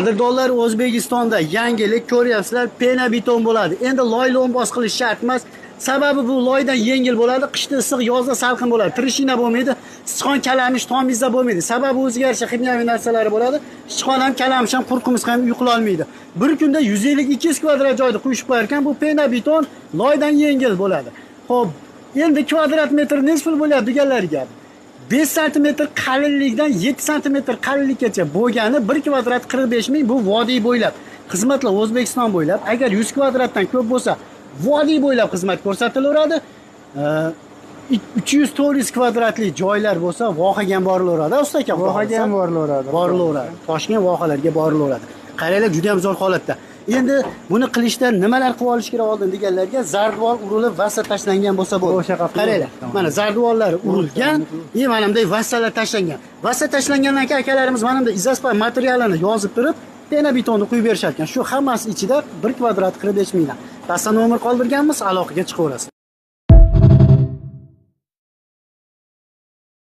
Qadrdonlar, O'zbekistonda yangilik ko'ryapsizlar, pena beton bo'ladi. Endi loy-lo'm bos qilish shart emas. Sababi bu loydan yengil bo'ladi, qishda issiq, yozda salqin bo'ladi. Trishina bo'lmaydi, sichqon kalamish tomizda bo'lmaydi. Sababi o'zgarishi kimyoviy narsalari bo'ladi. Sichqon ham kalamish ham qurqimiz ham uxlay olmaydi. Bir kunda 150-200 kvadrat joyda quyishib qo'yar ekan, bu pena beton loydan yengil bo'ladi. Xo'p, endi kvadrat metr nechpul bo'lyapti deganlarga. 5 sm qalinlikdan 7 sm qalinlikgacha bo'lgani 1 kvadrat 45 ming, bu vodiy bo'ylab. Xizmatlar O'zbekiston bo'ylab. Agar 100 kvadratdan ko'p bo'lsa, vodiy bo'ylab xizmat ko'rsatilaveradi. 300-400 kvadratli joylar bo'lsa, vohaga ham borilaveradi. Ustaka, Vohaga ham borilaveradi. Borilaveradi. Toshkent vohalarga borilaveradi. Qaranglar, juda ham zo'r holatda. Endi buni qilishda nimalar qilib olish kerak oldin deganlarga, zarduvol urilib vassa tashlangan bo'lsa bo'ladi. O'sha qilib. Qaranglar, mana zarduvollari urilgan, mana bunday vassalar tashlangan. Vassa tashlangandan keyin akalarimiz mana bunday izospan materialini yozib turib, pena betonni quyib berishar ekan. Shu hammasi ichida 1 kvadrat 45 mingdan. Pastda nomer qoldirganmiz, aloqaga chiqaverasiz.